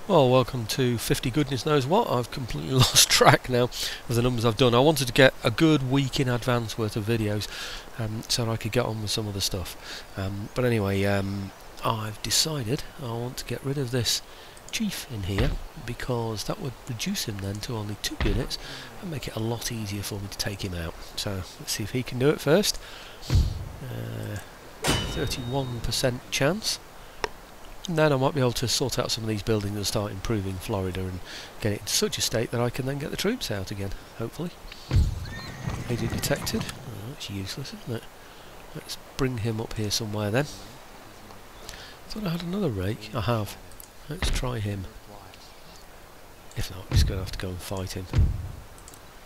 Well, welcome to 50 goodness knows what. I've completely lost track now of the numbers I've done. I wanted to get a good week in advance worth of videos so that I could get on with some of the stuff. But anyway, I've decided I want to get rid of this chief in here because that would reduce him then to only 2 units and make it a lot easier for me to take him out. So let's see if he can do it first. 31% chance. And then I might be able to sort out some of these buildings and start improving Florida and get it in such a state that I can then get the troops out again, hopefully. Agent detected. Oh, that's useless, isn't it? Let's bring him up here somewhere then. I thought I had another rake. I have. Let's try him. If not, I'm just going to have to go and fight him.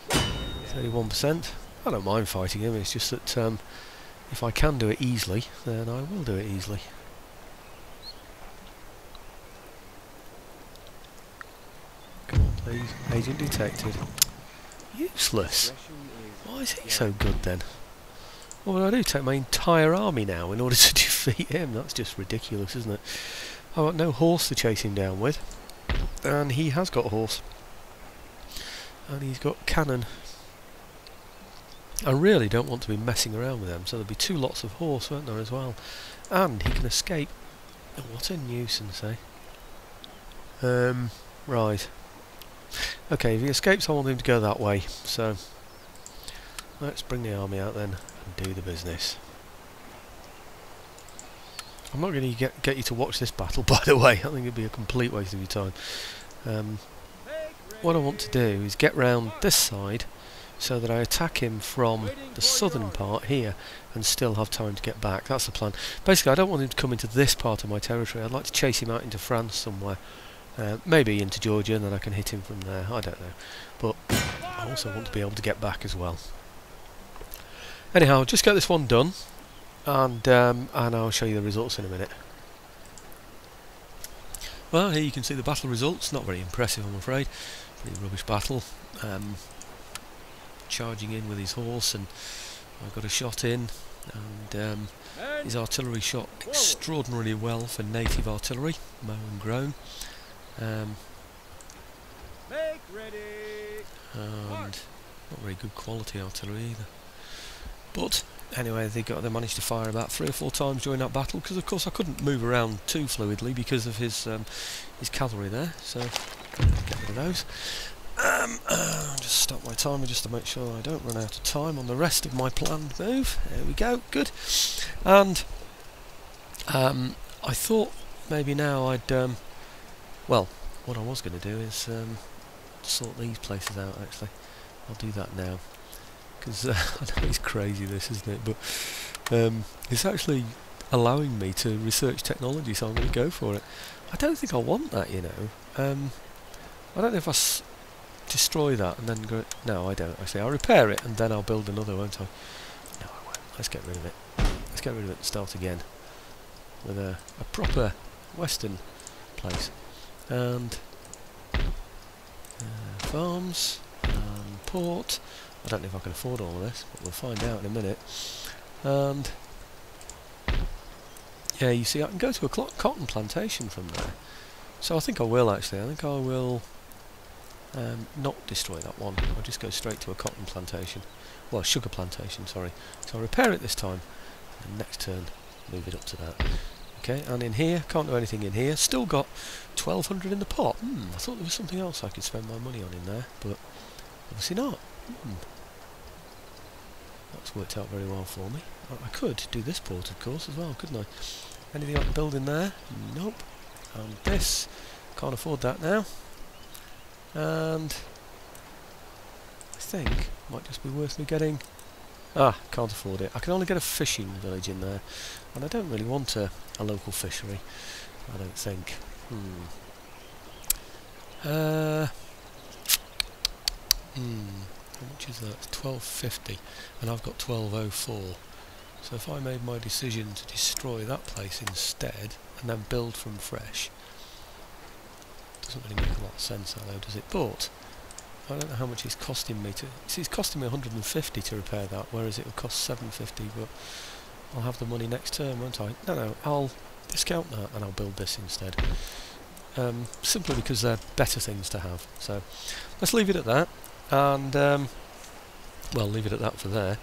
31%. I don't mind fighting him, it's just that if I can do it easily, then I will do it easily. Please, agent detected. Useless. Why is he so good then? What would I do? Take my entire army now in order to defeat him? That's just ridiculous, isn't it? I've got no horse to chase him down with. And he has got a horse. And he's got cannon. I really don't want to be messing around with them, so there'll be 2 lots of horse, won't there, as well? And he can escape. Oh, what a nuisance, eh? Right. Okay, if he escapes I want him to go that way, so let's bring the army out then and do the business. I'm not going to get you to watch this battle, by the way. I think it'd be a complete waste of your time. What I want to do is get round this side so that I attack him from the southern part here and still have time to get back. That's the plan. Basically I don't want him to come into this part of my territory. I'd like to chase him out into France somewhere. Maybe into Georgia, and then I can hit him from there. I don't know, but I also want to be able to get back as well. Anyhow, just get this one done, and I'll show you the results in a minute. Well, here you can see the battle results. Not very impressive, I'm afraid. Pretty rubbish battle. Charging in with his horse, and I got a shot in, and his artillery shot extraordinarily well for native artillery, mow and grown. Make ready. And not very good quality artillery either. But anyway, they managed to fire about 3 or 4 times during that battle, because of course I couldn't move around too fluidly because of his cavalry there. So get rid of those. Just stop my timer just to make sure I don't run out of time on the rest of my planned move. There we go, good. And I thought maybe now I'd well, what I was going to do is sort these places out, actually. I'll do that now. Because I know it's crazy this, isn't it? But it's actually allowing me to research technology, so I'm going to go for it. I don't think I want that, you know. I don't know if I destroy that and then go... No, I don't, actually. I'll repair it and then I'll build another, won't I? No, I won't. Let's get rid of it. Let's get rid of it and start again. With a proper western place. And farms and port. I don't know if I can afford all of this, but we'll find out in a minute. And yeah, you see I can go to a cotton plantation from there, so I think I will actually. I think I will not destroy that one. I'll just go straight to a cotton plantation, well, sugar plantation, sorry. So I'll repair it this time and next turn move it up to that. Okay, and in here, can't do anything in here. Still got 1200 in the pot. I thought there was something else I could spend my money on in there, but obviously not. That's worked out very well for me. I could do this port, of course, as well, couldn't I? Anything I can build in there? Nope. And this, can't afford that now. And I think might just be worth me getting... can't afford it. I can only get a fishing village in there, and I don't really want a local fishery, I don't think. How much is that? It's 1250, and I've got 1204. So if I made my decision to destroy that place instead, and then build from fresh, doesn't really make a lot of sense, though, does it? But I don't know how much it's costing me to... See, it's costing me 150 to repair that, whereas it would cost 750, but I'll have the money next term, won't I? No, I'll discount that and I'll build this instead. simply because they're better things to have. So let's leave it at that, and well, leave it at that for there.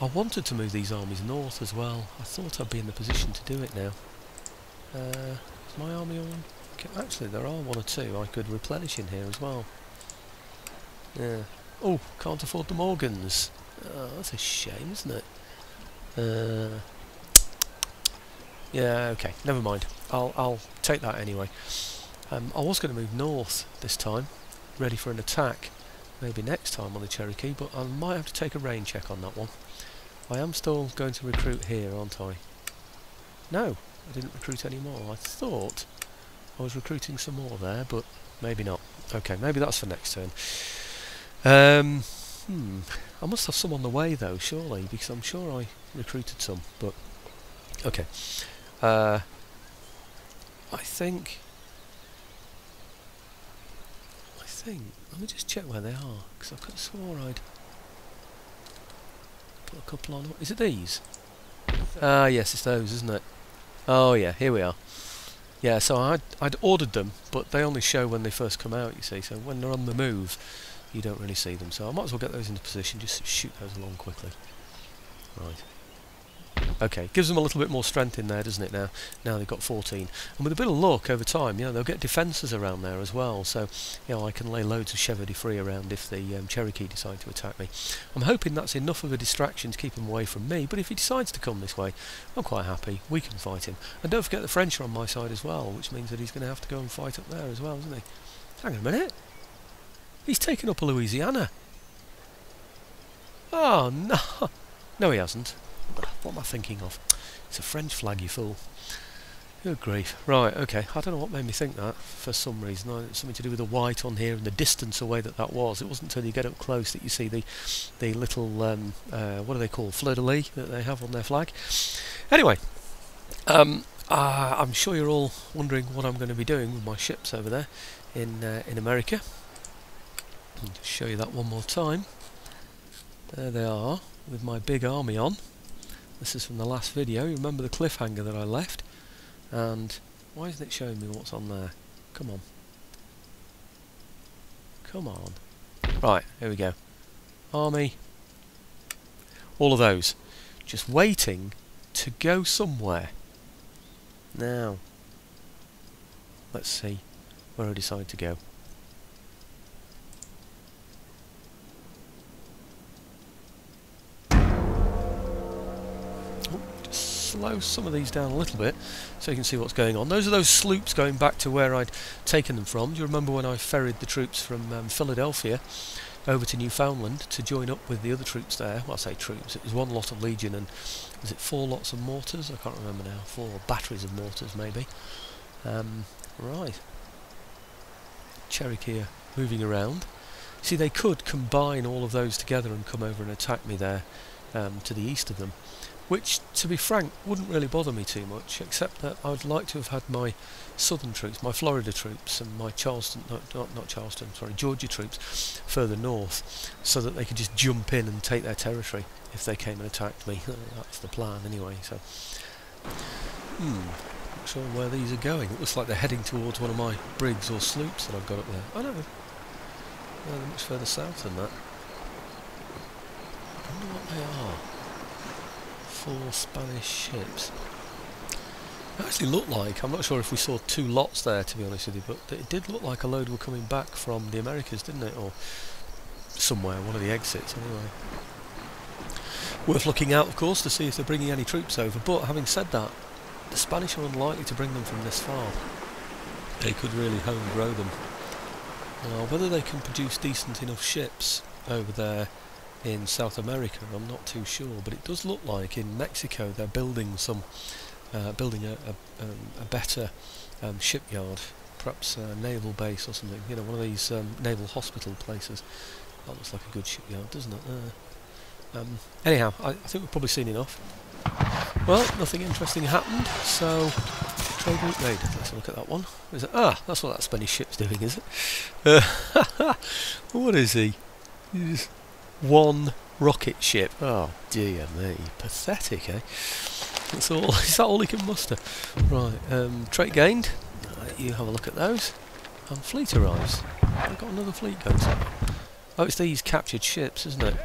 I wanted to move these armies north as well. I thought I'd be in the position to do it now. Is my army on? Actually, there are one or two I could replenish in here as well. Yeah. Oh, can't afford the Morgans. Oh, that's a shame, isn't it? Yeah, okay, never mind. I'll take that anyway. I was going to move north this time, ready for an attack. Maybe next time on the Cherokee, but I might have to take a rain check on that one. I am still going to recruit here, aren't I? No, I didn't recruit any more. I thought I was recruiting some more there, but maybe not. Okay, maybe that's for next turn. I must have some on the way though, surely, because I'm sure I recruited some, but okay. I think, let me just check where they are, because I could have swore I'd put a couple on. Is it these? Yes, it's those, isn't it? Oh yeah, here we are. Yeah, so I'd ordered them, but they only show when they first come out, you see, so when they're on the move, you don't really see them, so I might as well get those into position, just shoot those along quickly. Right. Okay, gives them a little bit more strength in there, doesn't it, now? Now they've got 14. And with a bit of luck over time, you know, they'll get defences around there as well, so, you know, I can lay loads of Chevaudy free around if the Cherokee decide to attack me. I'm hoping that's enough of a distraction to keep him away from me, but if he decides to come this way, I'm quite happy. We can fight him. And don't forget the French are on my side as well, which means that he's going to have to go and fight up there as well, isn't he? Hang on a minute. He's taken up Louisiana. Oh, no. No, he hasn't. What am I thinking of? It's a French flag, you fool. Good grief. Right, okay. I don't know what made me think that for some reason. It's something to do with the white on here and the distance away that was. It wasn't until you get up close that you see the little, what do they call, fleur-de-lis that they have on their flag. Anyway, I'm sure you're all wondering what I'm going to be doing with my ships over there in America. I'll just show you that one more time. There they are, with my big army on. This is from the last video. You remember the cliffhanger that I left? And why isn't it showing me what's on there? Come on. Come on. Right, here we go. Army. All of those. Just waiting to go somewhere. Now, let's see where I decide to go. Slow some of these down a little bit so you can see what's going on. Those are those sloops going back to where I'd taken them from. Do you remember when I ferried the troops from Philadelphia over to Newfoundland to join up with the other troops there? Well, I say troops, it was one lot of Legion and was it 4 lots of mortars? I can't remember now. 4 batteries of mortars maybe. Right. Cherokee are moving around. See, they could combine all of those together and come over and attack me there to the east of them, which, to be frank, wouldn't really bother me too much, except that I'd like to have had my southern troops, my Florida troops, and my Georgia troops further north, so that they could just jump in and take their territory if they came and attacked me. That's the plan, anyway. So, not sure where these are going. It looks like they're heading towards one of my brigs or sloops that I've got up there. Oh no, they're much further south than that. I wonder what they are. 4 Spanish ships. It actually looked like, I'm not sure if we saw 2 lots there, to be honest with you, but it did look like a load were coming back from the Americas, didn't it? Or somewhere, one of the exits anyway. Worth looking out, of course, to see if they're bringing any troops over, but having said that, the Spanish are unlikely to bring them from this far. They could really home grow them. Now, whether they can produce decent enough ships over there in South America, I'm not too sure, but it does look like in Mexico they're building some, a better shipyard, perhaps a naval base or something. You know, one of these naval hospital places. That looks like a good shipyard, doesn't it? Anyhow, I think we've probably seen enough. Well, nothing interesting happened, so trade route raid. Let's look at that one. Is it? Ah, that's what that Spanish ship's doing, is it? What is he? He's one rocket ship. Oh dear me, pathetic, eh? That's all. Is that all he can muster? Right. Trait gained. let you have a look at those. And fleet arrives. I've got another fleet going somewhere. Oh, it's these captured ships, isn't it?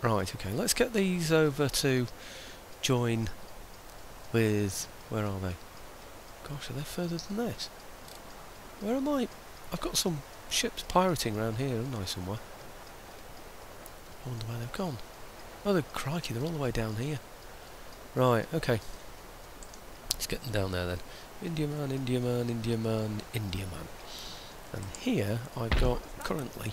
Right, okay, let's get these over to join with... Where are they? Gosh, are they further than this? Where am I? I've got some ships pirating around here, haven't I, somewhere? I wonder where they've gone. Oh, crikey, they're all the way down here. Right, okay. Let's get them down there then. Indiaman, Indiaman, Indiaman, Indiaman. And here I've got currently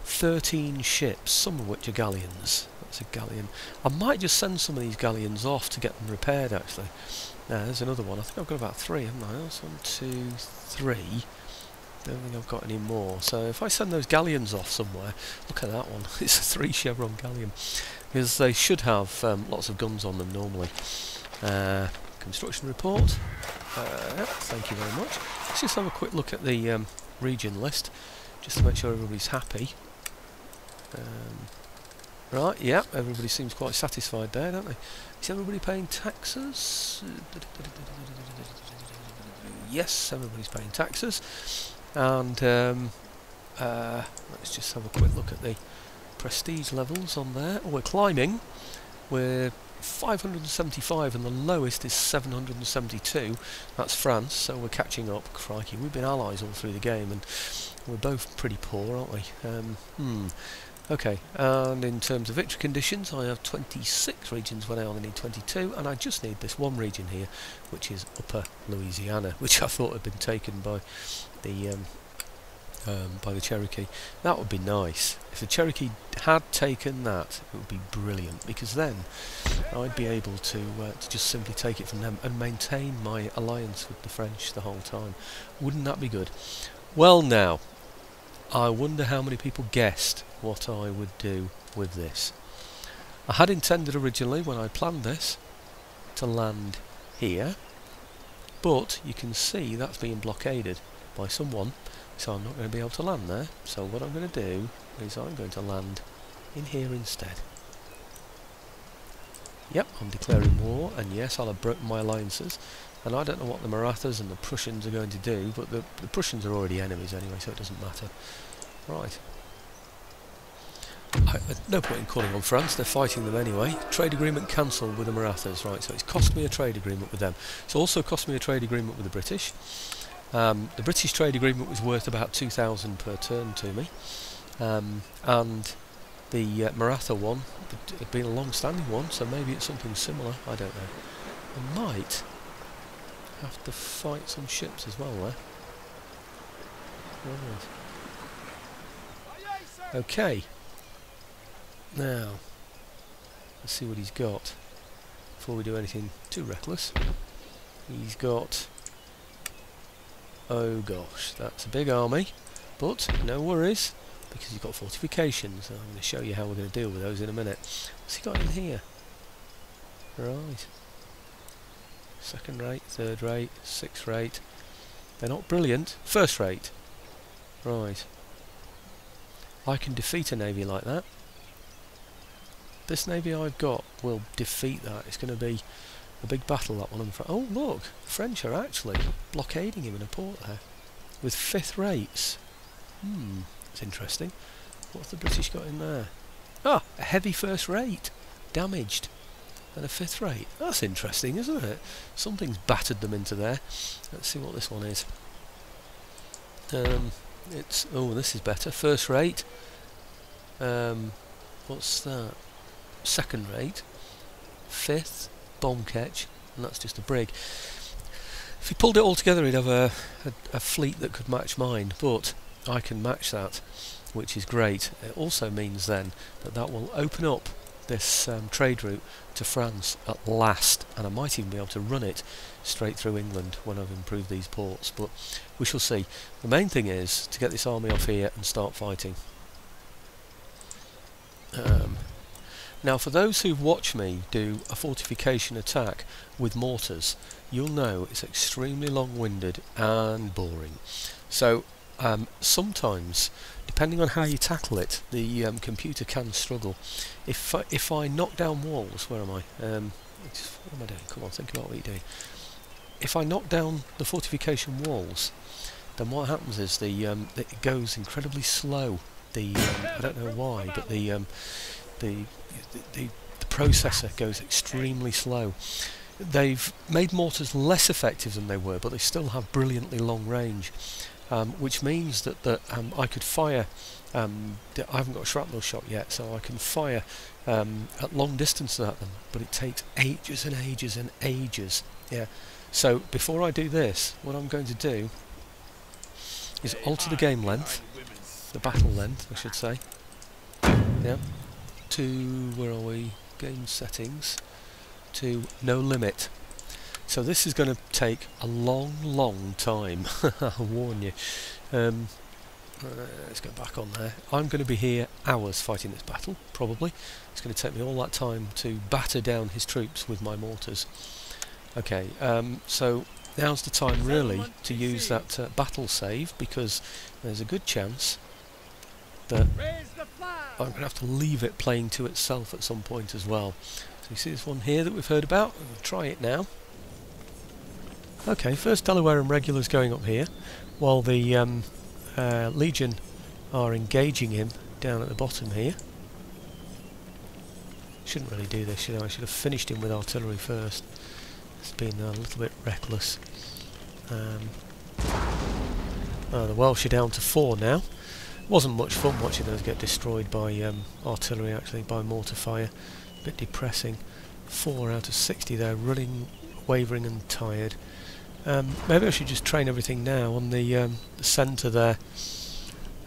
13 ships, some of which are galleons. That's a galleon. I might just send some of these galleons off to get them repaired, actually. There's another one. I think I've got about 3, haven't I? That's 1, 2, 3. Don't think I've got any more. So if I send those galleons off somewhere, look at that one. It's a 3 chevron galleon. Because they should have lots of guns on them normally. Construction report. Thank you very much. Let's just have a quick look at the region list, just to make sure everybody's happy. Right, yeah, everybody seems quite satisfied there, don't they? Is everybody paying taxes? Yes, everybody's paying taxes. And let's just have a quick look at the prestige levels on there. Oh, we're climbing. We're 575 and the lowest is 772. That's France, so we're catching up. Crikey, we've been allies all through the game and we're both pretty poor, aren't we? Okay, and in terms of victory conditions, I have 26 regions when I only need 22, and I just need this one region here, which is Upper Louisiana, which I thought had been taken by the Cherokee. That would be nice. If the Cherokee had taken that, it would be brilliant, because then I'd be able to just simply take it from them and maintain my alliance with the French the whole time. Wouldn't that be good? Well now, I wonder how many people guessed what I would do with this. I had intended originally, when I planned this, to land here, but you can see that's being blockaded by someone, so I'm not going to be able to land there. So what I'm going to do is I'm going to land in here instead. Yep, I'm declaring war, and yes, I'll have broken my alliances, and I don't know what the Marathas and the Prussians are going to do, but the Prussians are already enemies anyway, so it doesn't matter. Right. No point in calling on France, they're fighting them anyway. Trade agreement cancelled with the Marathas, right, so it's cost me a trade agreement with them. It's also cost me a trade agreement with the British. The British trade agreement was worth about 2,000 per turn to me, and the Maratha one had been a long-standing one, so maybe it's something similar, I don't know. I might have to fight some ships as well there. Right. Okay. Now, let's see what he's got before we do anything too reckless. He's got... oh gosh, that's a big army, but no worries, because he's got fortifications. I'm going to show you how we're going to deal with those in a minute. What's he got in here? Right. Second rate, third rate, sixth rate. They're not brilliant. First rate. Right. I can defeat a navy like that. This navy I've got will defeat that. It's going to be a big battle, that one. Oh look, the French are actually blockading him in a port there with fifth rates. That's interesting. What's the British got in there? Ah, a heavy first rate, damaged, and a fifth rate. That's interesting, isn't it? Something's battered them into there. Let's see what this one is. It's, oh, this is better. First rate. What's that? Second rate. Fifth. Bomb catch. And that's just a brig. If he pulled it all together, he'd have a fleet that could match mine. But I can match that, which is great. It also means then that will open up this trade route to France at last, and I might even be able to run it straight through England when I've improved these ports, but we shall see. The main thing is to get this army off here and start fighting. Now for those who've watched me do a fortification attack with mortars, you'll know it's extremely long-winded and boring. So sometimes, depending on how you tackle it, the computer can struggle. If I knock down walls, where am I? What am I doing? Come on, think about what you're doing. if I knock down the fortification walls, then what happens is it goes incredibly slow. I don't know why, but the processor goes extremely slow. They've made mortars less effective than they were, but they still have brilliantly long range, which means that I could fire. I haven't got a shrapnel shot yet, so I can fire at long distances at them, but it takes ages and ages and ages. Yeah. So before I do this, what I'm going to do is alter the game length, the battle length, I should say. Yeah. To, where are we? Game settings. To no limit. So this is going to take a long time. I'll warn you. Let's go back on there. I'm going to be here hours fighting this battle, probably. It's going to take me all that time to batter down his troops with my mortars. Okay, so now's the time really to use that battle save, because there's a good chance that I'm going to have to leave it playing to itself at some point as well. So you see this one here that we've heard about? We'll try it now. Okay, first Delaware and regulars going up here, while the Legion are engaging him down at the bottom here. Shouldn't really do this, should I? I should have finished him with artillery first. It's been a little bit reckless. The Welsh are down to 4 now. Wasn't much fun watching those get destroyed by artillery, actually, by mortar fire. A bit depressing. 4 out of 60 there, running, wavering and tired. Maybe I should just train everything now on the centre there,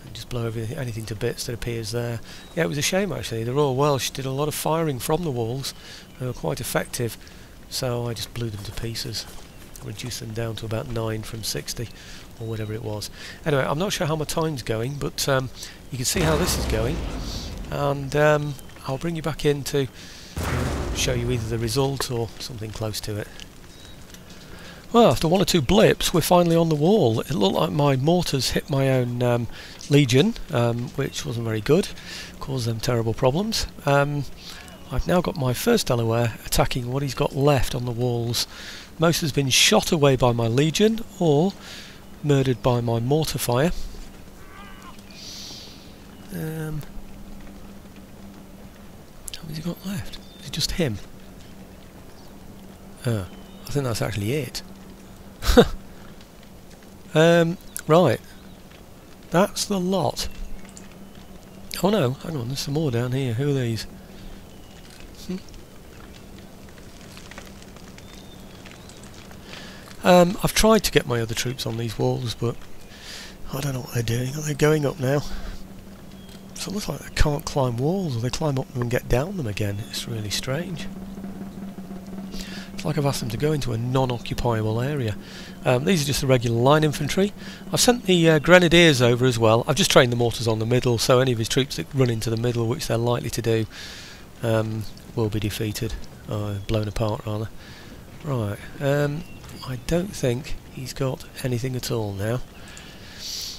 and just blow anything to bits that appears there. Yeah, it was a shame actually. The Royal Welsh did a lot of firing from the walls. They were quite effective, so I just blew them to pieces. Reduced them down to about 9 from 60, or whatever it was. Anyway, I'm not sure how my time's going, but you can see how this is going, and I'll bring you back in to show you either the result or something close to it. Well, after 1 or 2 blips, we're finally on the wall. It looked like my mortars hit my own Legion, which wasn't very good, caused them terrible problems. I've now got my first Delaware attacking what he's got left on the walls. Most has been shot away by my Legion or murdered by my mortar fire. How many's he got left? Is it just him? I think that's actually it. Right. That's the lot. Oh no, hang on, there's some more down here. Who are these? I've tried to get my other troops on these walls, but I don't know what they're doing. Are they going up now? It's almost like they can't climb walls, or they climb up them and get down them again. It's really strange. It's like I've asked them to go into a non-occupiable area. These are just the regular line infantry. I've sent the grenadiers over as well. I've just trained the mortars on the middle, so any of his troops that run into the middle, which they're likely to do, will be defeated, blown apart rather. Right, I don't think he's got anything at all now.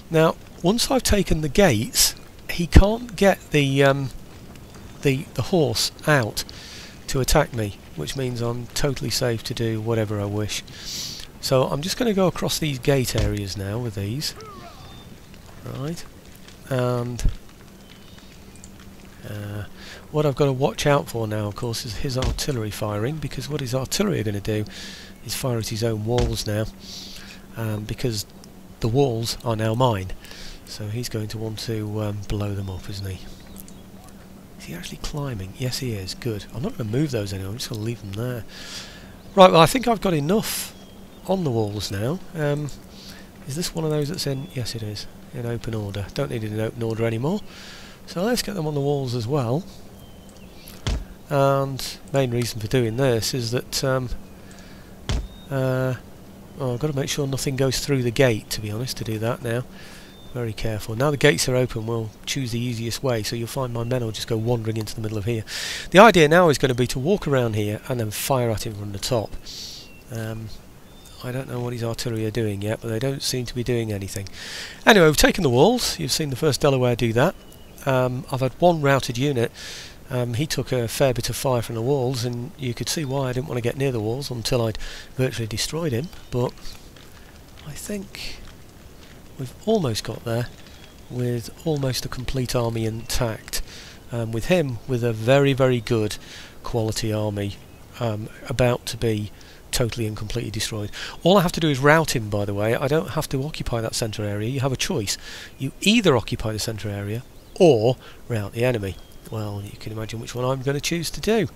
Now, once I've taken the gates, he can't get the horse out to attack me, which means I'm totally safe to do whatever I wish. So I'm just going to go across these gate areas now with these. Right. And what I've got to watch out for now, of course, is his artillery firing, because what his artillery are going to do is fire at his own walls now, because the walls are now mine. So he's going to want to blow them up, isn't he? Is he actually climbing? Yes, he is. Good. I'm not going to move those anymore. I'm just going to leave them there. Right, well, I think I've got enough on the walls now. Is this one of those that's in? Yes, it is. In open order. Don't need it in open order anymore. So let's get them on the walls as well. And main reason for doing this is that I've got to make sure nothing goes through the gate, to be honest, to do that now. Very careful. Now the gates are open, we'll choose the easiest way, so you'll find my men will just go wandering into the middle of here. The idea now is going to be to walk around here and then fire at him from the top. I don't know what his artillery are doing yet, but they don't seem to be doing anything. Anyway, we've taken the walls. You've seen the first Delaware do that. I've had one routed unit He took a fair bit of fire from the walls, and you could see why I didn't want to get near the walls until I'd virtually destroyed him, but I think we've almost got there with almost a complete army intact, with him with a very, very good quality army about to be totally and completely destroyed. All I have to do is rout him, by the way. I don't have to occupy that centre area. You have a choice. You either occupy the centre area or rout the enemy. Well, you can imagine which one I'm going to choose to do.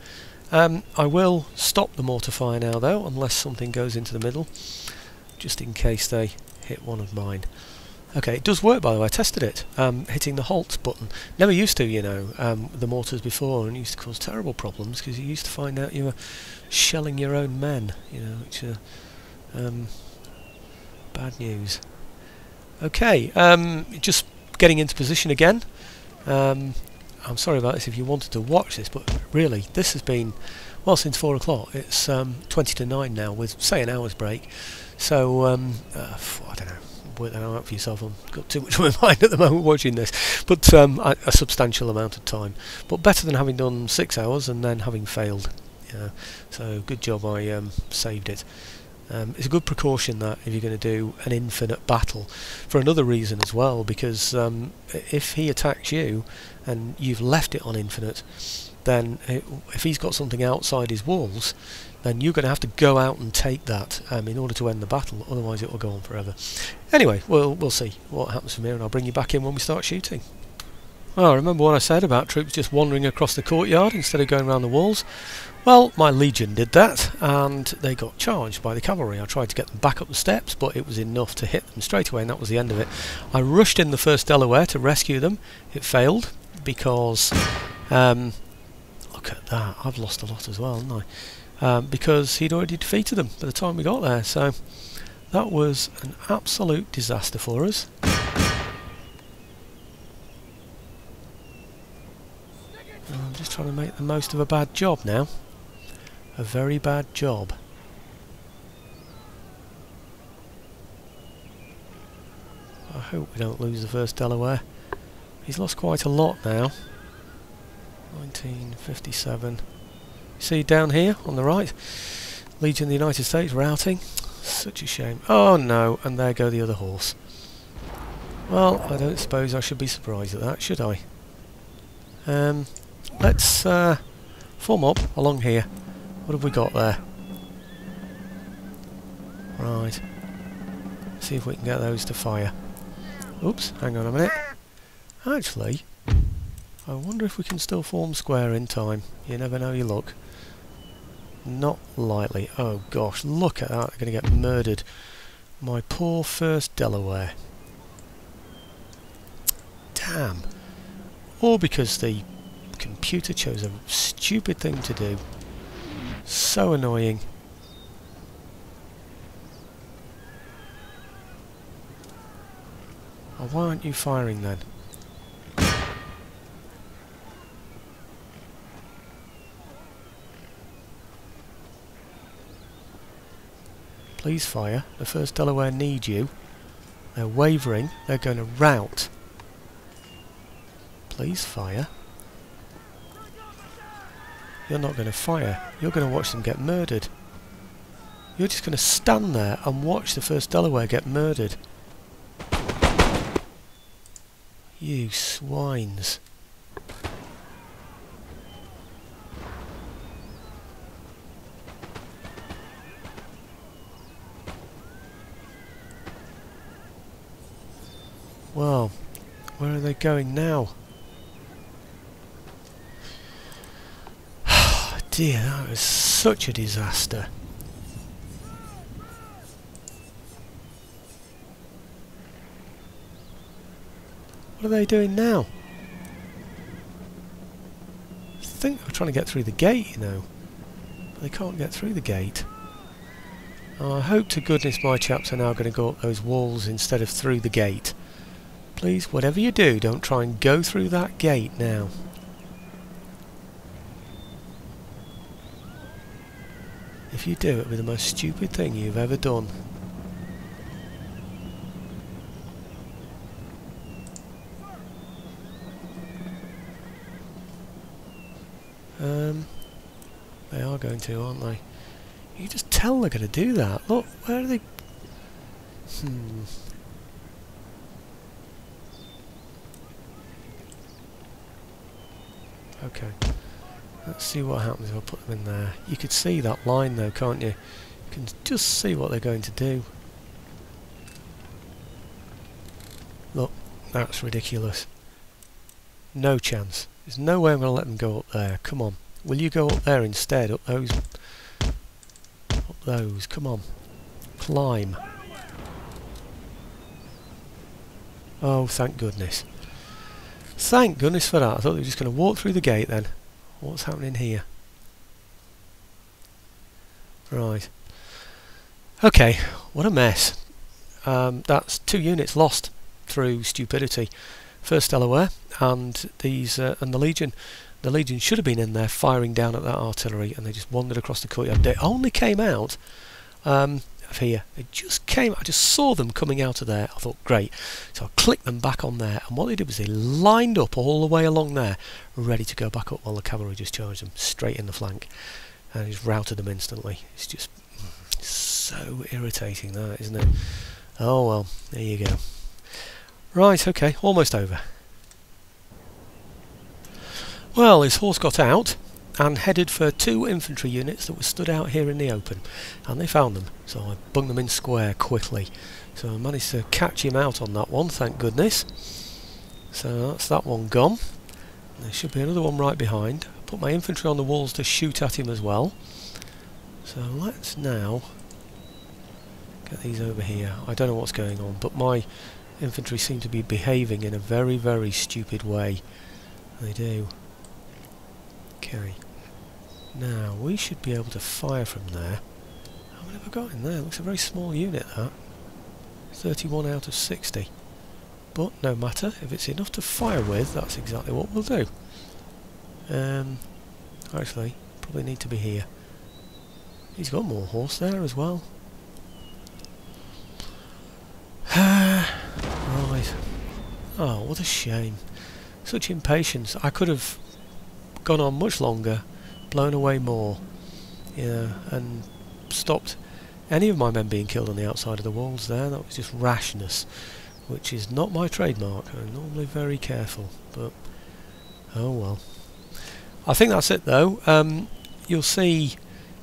I will stop the mortar fire now, though, unless something goes into the middle, just in case they hit one of mine. Okay, it does work, by the way. I tested it, hitting the halt button. Never used to, you know, the mortars before, and it used to cause terrible problems because you used to find out you were shelling your own men, you know, which are bad news. Okay, just getting into position again. I'm sorry about this if you wanted to watch this, but really, this has been, well, since 4 o'clock. It's 20 to 9 now, with, say, an hour's break. So, I don't know. Work that out for yourself. I've got too much on my mind at the moment watching this, but a substantial amount of time, but better than having done 6 hours and then having failed. Yeah, so good job I saved it. It's a good precaution that if you're going to do an infinite battle, for another reason as well, because if he attacks you and you've left it on infinite, then if he's got something outside his walls, then you're going to have to go out and take that in order to end the battle, otherwise it will go on forever. Anyway, we'll see what happens from here, and I'll bring you back in when we start shooting. Well, remember what I said about troops just wandering across the courtyard instead of going around the walls? Well, my legion did that, and they got charged by the cavalry. I tried to get them back up the steps, but it was enough to hit them straight away, and that was the end of it. I rushed in the 1st Delaware to rescue them. It failed, because... look at that, I've lost a lot as well, haven't I? Because he'd already defeated them by the time we got there, so that was an absolute disaster for us. I'm just trying to make the most of a bad job now. A very bad job. I hope we don't lose the 1st Delaware. He's lost quite a lot now. 1957. See down here on the right, Legion of the United States routing. Such a shame. Oh no, and there go the other horse. Well, I don't suppose I should be surprised at that, should I? Let's form up along here. What have we got there? Right. See if we can get those to fire. Oops, hang on a minute. Actually, I wonder if we can still form square in time. You never know your luck. Not likely. Oh gosh, look at that. They're going to get murdered. My poor 1st Delaware. Damn. All because the computer chose a stupid thing to do. So annoying. Well, why aren't you firing then? Please fire. The 1st Delaware need you. They're wavering. They're going to rout. Please fire. You're not going to fire. You're going to watch them get murdered. You're just going to stand there and watch the 1st Delaware get murdered. You swines. Well, where are they going now? Dear, that was such a disaster. What are they doing now? I think they're trying to get through the gate, you know. But they can't get through the gate. Oh, I hope to goodness my chaps are now going to go up those walls instead of through the gate. Please, whatever you do, don't try and go through that gate now. If you do, it'll be the most stupid thing you've ever done. They are going to, aren't they? You just tell they're going to do that. Look, where are they? Okay. Let's see what happens if I put them in there. You could see that line though, can't you? You can just see what they're going to do. Look, that's ridiculous. No chance. There's no way I'm going to let them go up there. Come on. Will you go up there instead? Up those. Up those. Come on. Climb. Oh, thank goodness. Thank goodness for that. I thought they were just going to walk through the gate then. What's happening here? Right. Okay, what a mess. That's 2 units lost through stupidity. First Delaware and these and the Legion. The Legion should have been in there firing down at that artillery, and they just wandered across the courtyard. They only came out of here. They just came. I just saw them coming out of there. I thought, great. So I clicked them back on there, and what they did was they lined up all the way along there, ready to go back up while the cavalry just charged them straight in the flank, and just routed them instantly. It's just so irritating, that, isn't it? Oh well, there you go. Right, okay, almost over. Well, his horse got out and headed for 2 infantry units that were stood out here in the open, and they found them, so I bunged them in square quickly. So I managed to catch him out on that one, thank goodness. So that's that one gone. There should be another one right behind. I put my infantry on the walls to shoot at him as well. So let's now get these over here. I don't know what's going on, but my infantry seem to be behaving in a very, very stupid way. They do. Okay. Now, we should be able to fire from there. How many have I got in there? Looks a very small unit, that. 31 out of 60. But no matter, if it's enough to fire with, that's exactly what we'll do. Actually, probably need to be here. He's got more horse there as well. Right. Oh, what a shame. Such impatience. I could have gone on much longer, blown away more, yeah, and stopped any of my men being killed on the outside of the walls there. That was just rashness, which is not my trademark. I'm normally very careful, but oh well. I think that's it though. You'll see,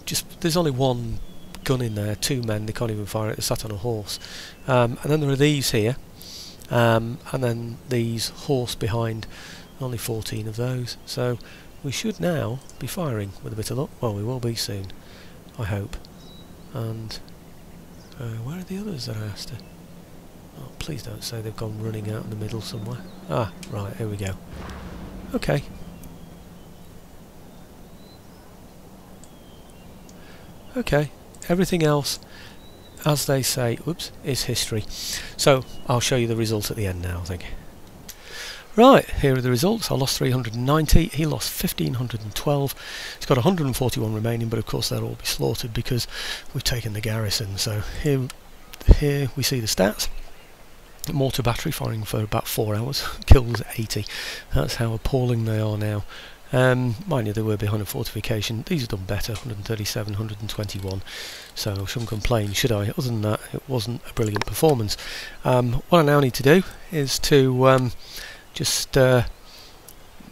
just there's only one gun in there, 2 men, they can't even fire it, they're sat on a horse. And then there are these here, and then these horse behind, only 14 of those. So we should now be firing with a bit of luck. Well, we will be soon, I hope. And where are the others that I asked to? Oh, please don't say they've gone running out in the middle somewhere. Ah, right, here we go. Okay. Okay, everything else, as they say, whoops, is history. So I'll show you the results at the end now, I think. Right, here are the results. I lost 390, he lost 1512. He's got 141 remaining, but of course they'll all be slaughtered because we've taken the garrison. So here we see the stats. Mortar battery firing for about 4 hours, kills 80. That's how appalling they are now. Mind you, they were behind a fortification. These have done better, 137, 121. So I shouldn't complain, should I? Other than that, it wasn't a brilliant performance. What I now need to do is to just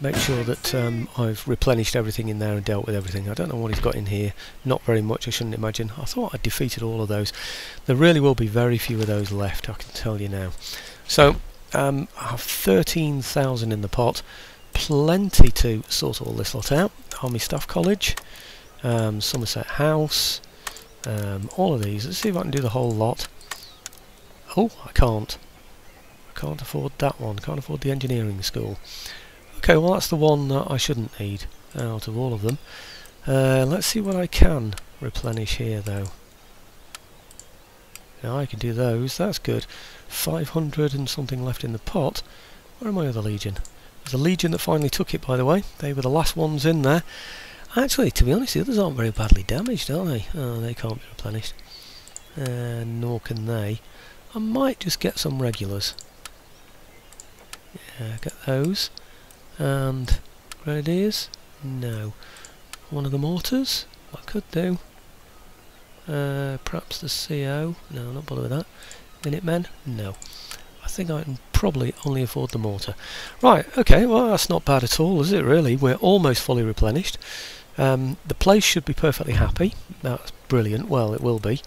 make sure that I've replenished everything in there and dealt with everything. I don't know what he's got in here. Not very much, I shouldn't imagine. I thought I'd defeated all of those. There really will be very few of those left, I can tell you now. So I have 13,000 in the pot. Plenty to sort all this lot out. Army Staff College, Somerset House, all of these. Let's see if I can do the whole lot. Oh, I can't. I can't afford that one. Can't afford the engineering school. Okay, well that's the one that I shouldn't need out of all of them. Let's see what I can replenish here though. Now I can do those, that's good. 500 and something left in the pot. Where are my other legion? There's a legion that finally took it, by the way. They were the last ones in there. Actually, to be honest, the others aren't very badly damaged, are they? Oh, they can't be replenished. Nor can they. I might just get some regulars. Yeah, get those. And grenadiers. No. One of the mortars? I could do. Perhaps the CO? No, not bother with that. Minutemen? No. I think I can probably only afford the mortar. Right, okay, well that's not bad at all, is it really? We're almost fully replenished. The place should be perfectly happy. That's brilliant. Well, it will be.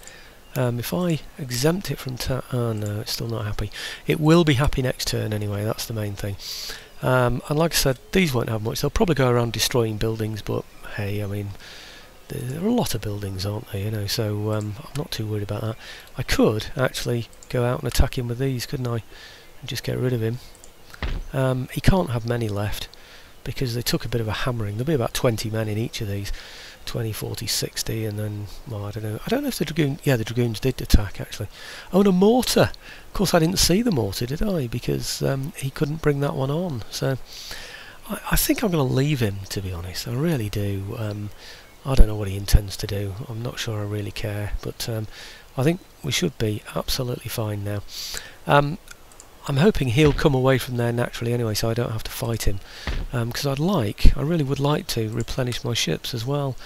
If I exempt it from oh no, it's still not happy. It will be happy next turn anyway, that's the main thing. And like I said, these won't have much. They'll probably go around destroying buildings, but hey, I mean, there are a lot of buildings, aren't there, you know, so I'm not too worried about that. I could actually go out and attack him with these, couldn't I? And just get rid of him. He can't have many left, because they took a bit of a hammering. There'll be about 20 men in each of these. 20, 40, 60, and then, well, I don't know. I don't know if the Dragoon... Yeah, the Dragoons did attack, actually. Oh, and a mortar! Of course, I didn't see the mortar, did I? Because he couldn't bring that one on. So, I think I'm going to leave him, to be honest. I really do. I don't know what he intends to do. I'm not sure I really care. But I think we should be absolutely fine now. I'm hoping he'll come away from there naturally anyway, so I don't have to fight him. Because I really would like to replenish my ships as well.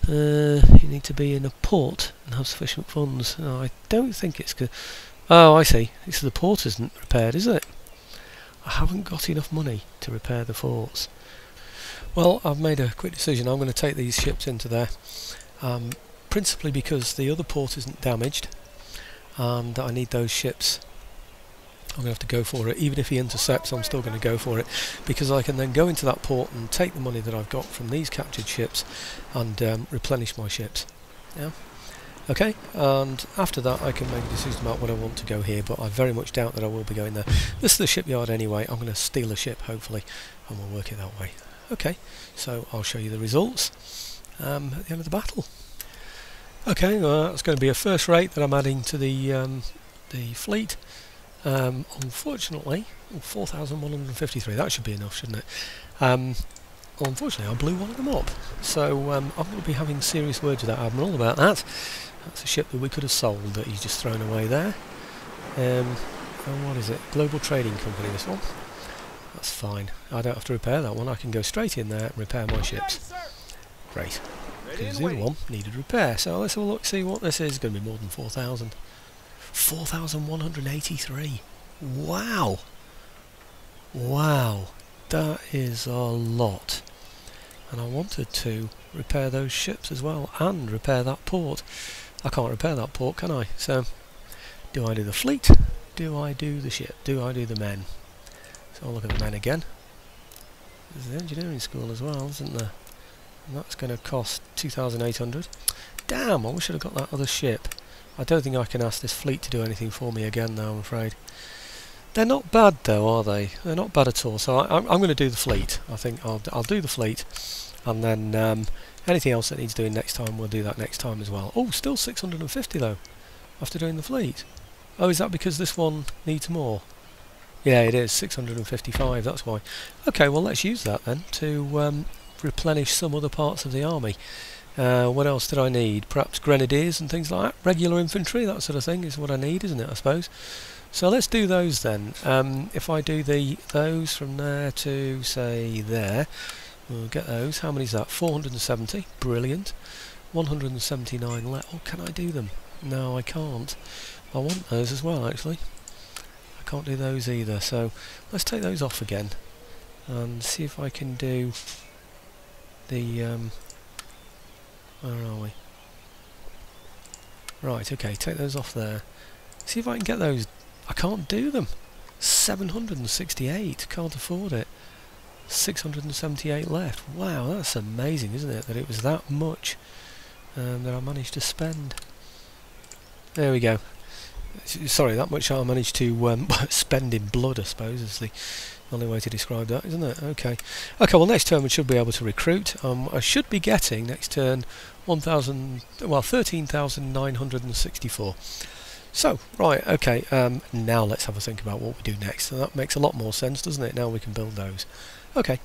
You need to be in a port and have sufficient funds. Oh, I don't think it's good. Oh, I see. This the port isn't repaired, is it? I haven't got enough money to repair the forts. Well, I've made a quick decision. I'm going to take these ships into there. Principally because the other port isn't damaged, and I need those ships. I'm going to have to go for it. Even if he intercepts, I'm still going to go for it, because I can then go into that port and take the money that I've got from these captured ships and replenish my ships. Yeah. Okay, and after that I can make a decision about when I want to go here, but I very much doubt that I will be going there. This is the shipyard anyway. I'm going to steal a ship, hopefully, and we'll work it that way. Okay, so I'll show you the results at the end of the battle. Okay, that's going to be a first rate that I'm adding to the fleet. Unfortunately, 4,153, that should be enough, shouldn't it? Unfortunately, I blew one of them up, so I'm going to be having serious words with that Admiral about that. That's a ship that we could have sold that he's just thrown away there. And what is it? Global Trading Company, this one. That's fine. I don't have to repair that one. I can go straight in there and repair my ships. Great. Because the other one needed repair. So let's have a look, see what this is. It's going to be more than 4,000. 4,183. Wow. Wow. That is a lot. And I wanted to repair those ships as well and repair that port. I can't repair that port, can I? So, do I do the fleet? Do I do the ship? Do I do the men? So I'll look at the men again. There's the engineering school as well, isn't there? And that's going to cost 2,800. Damn, I wish I'd have got that other ship. I don't think I can ask this fleet to do anything for me again now, I'm afraid. They're not bad though, are they? They're not bad at all. So I'm going to do the fleet. I think I'll do the fleet, and then anything else that needs doing next time, we'll do that next time as well. Oh, still 650 though, after doing the fleet. Oh, is that because this one needs more? Yeah, it is 655. That's why. Okay, well let's use that then to replenish some other parts of the army. What else did I need? Perhaps grenadiers and things like that. Regular infantry, that sort of thing is what I need, isn't it, I suppose? So let's do those then. If I do those from there to, say, there, we'll get those. How many is that? 470. Brilliant. 179 left. Oh, can I do them? No, I can't. I want those as well, actually. I can't do those either. So let's take those off again and see if I can do the... where are we? Right, okay, take those off there. See if I can get those. I can't do them. 768, can't afford it. 678 left. Wow, that's amazing, isn't it? That it was that much that I managed to spend. There we go. Sorry, that much I managed to spend in blood, I suppose, is the only way to describe that, isn't it? Okay. Okay, well next turn we should be able to recruit. I should be getting next turn 13,964. So, right, okay, now let's have a think about what we do next. So that makes a lot more sense, doesn't it? Now we can build those. Okay.